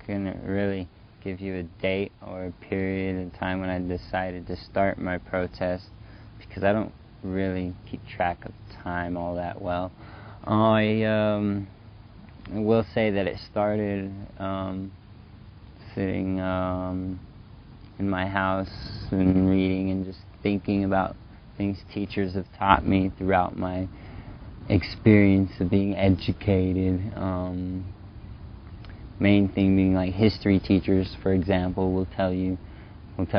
couldn't really give you a date or a period of time when I decided to start my protest, because I don't really keep track of time all that well. I will say that it started sitting in my house and reading and just thinking about things teachers have taught me throughout my experience of being educated. Main thing being like history teachers, for example, will tell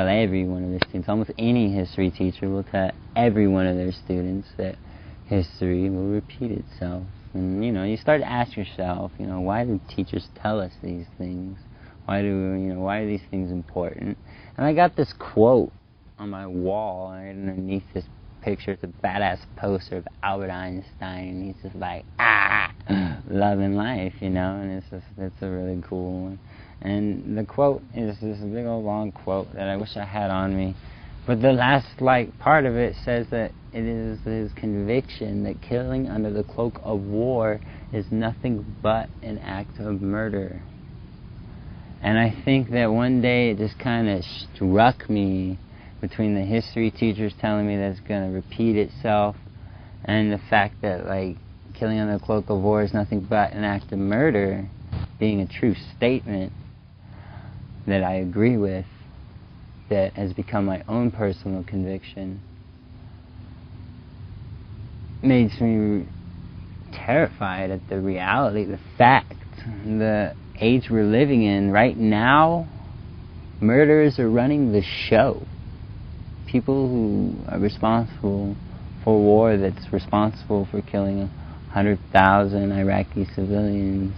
every one of their students, almost any history teacher will tell every one of their students that history will repeat itself. And you start to ask yourself, why do teachers tell us these things? Why are these things important? And I got this quote on my wall right underneath this picture. It's a badass poster of Albert Einstein, and he's just like, loving life, and it's a really cool one. And the quote is this big old long quote that I wish I had on me. But the last part of it says that it is his conviction that killing under the cloak of war is nothing but an act of murder. And I think that one day it just kind of struck me, between the history teachers telling me that it's going to repeat itself and the fact that killing under the cloak of war is nothing but an act of murder being a true statement that I agree with, that has become my own personal conviction, makes me terrified at the reality, the fact, the age we're living in right now. Murderers are running the show. People who are responsible for war that's responsible for killing 100,000 Iraqi civilians.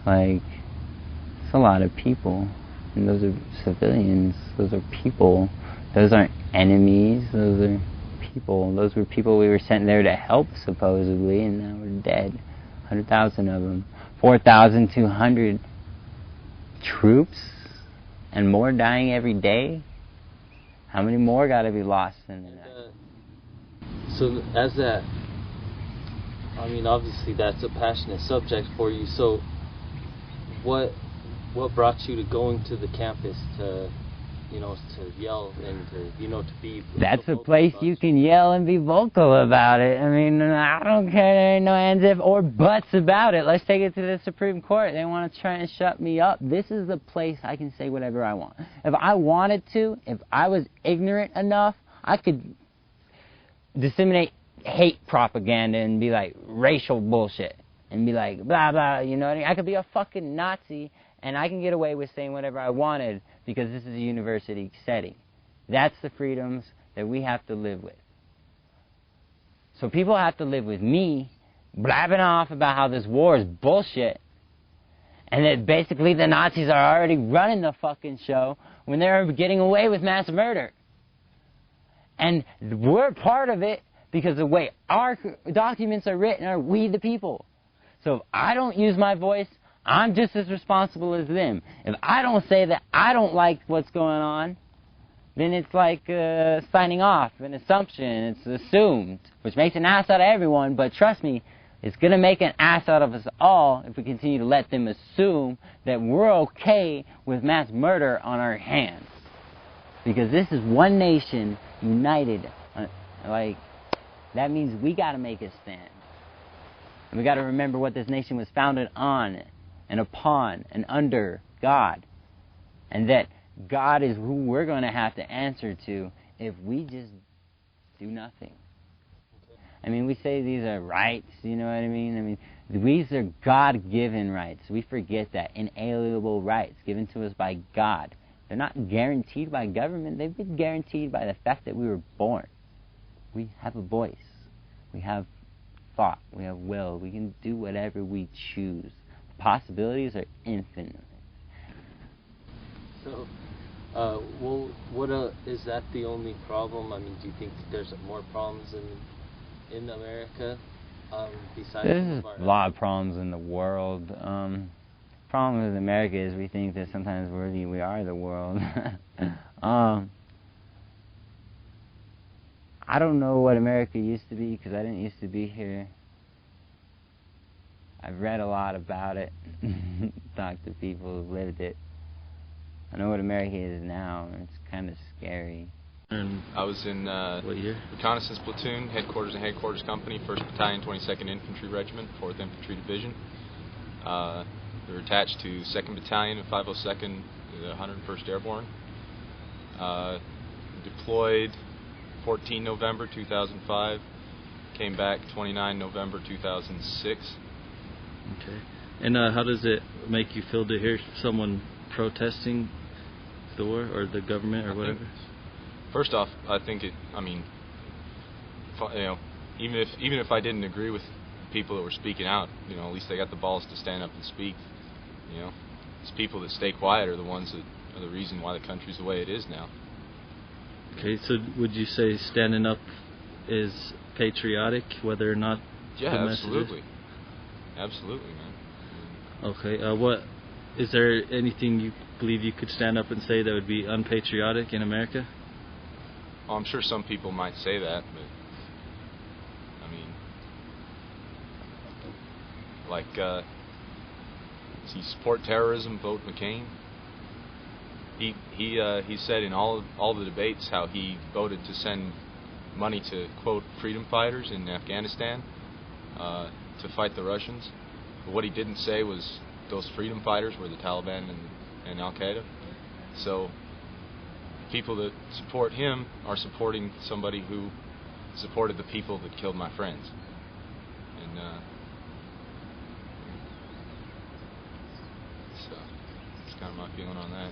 It's a lot of people. And those are civilians. Those are people. Those aren't enemies. Those are people. Those were people we were sent there to help, supposedly, and now we're dead. 100,000 of them. 4,200 troops and more dying every day. How many more got to be lost in that? So as that, obviously that's a passionate subject for you. So what brought you to going to the campus to yell and to be... That's a place you can yell and be vocal about it. I don't care. There ain't no ands, if, or buts about it. Let's take it to the Supreme Court. They want to try and shut me up. This is the place I can say whatever I want. If I wanted to, if I was ignorant enough, I could disseminate hate propaganda and be like racial bullshit and be like blah blah, you know what I mean? I could be a fucking Nazi and I can get away with saying whatever I wanted because this is a university setting. That's the freedoms that we have to live with. So people have to live with me blabbing off about how this war is bullshit and that basically the Nazis are already running the fucking show when they're getting away with mass murder. And we're part of it because the way our documents are written are we the people. So if I don't use my voice, I'm just as responsible as them. If I don't say that I don't like what's going on, then it's like signing off, an assumption. It's assumed, which makes an ass out of everyone. But trust me, it's going to make an ass out of us all if we continue to let them assume that we're okay with mass murder on our hands. Because this is one nation united. That means we got to make a stand. And we got to remember what this nation was founded on and upon and under God. And that God is who we're going to have to answer to if we just do nothing. We say these are rights, you know what I mean? These are God-given rights. We forget that. Inalienable rights given to us by God. They're not guaranteed by government. They've been guaranteed by the fact that we were born. We have a voice. We have thought. We have will. We can do whatever we choose. The possibilities are infinite. So, is that the only problem? Do you think there's more problems in America besides? There's a lot of problems in the world. Problem with America is we think that sometimes we are the world. I don't know what America used to be because I didn't used to be here. I've read a lot about it, talked to people who've lived it. I know what America is now, and it's kind of scary. And I was in what year? Reconnaissance Platoon, Headquarters and Headquarters Company, 1st Battalion, 22nd Infantry Regiment, 4th Infantry Division. We were attached to 2nd Battalion of 502nd, the 101st Airborne. Deployed 14 November 2005, came back 29 November 2006. Okay. And how does it make you feel to hear someone protesting the war or the government or whatever? First off, I think it. I mean, even if I didn't agree with people that were speaking out, at least they got the balls to stand up and speak. These people that stay quiet are the ones that are the reason why the country's the way it is now. Okay, so would you say standing up is patriotic, whether or not the message absolutely. Absolutely, man. Okay, what is there anything you believe you could stand up and say that would be unpatriotic in America? Well, I'm sure some people might say that, but I mean, like, does he support terrorism? Vote McCain. He said in all the debates how he voted to send money to, quote, freedom fighters in Afghanistan to fight the Russians. But what he didn't say was those freedom fighters were the Taliban and Al-Qaeda. So people that support him are supporting somebody who supported the people that killed my friends. And so that's kind of my feeling on that.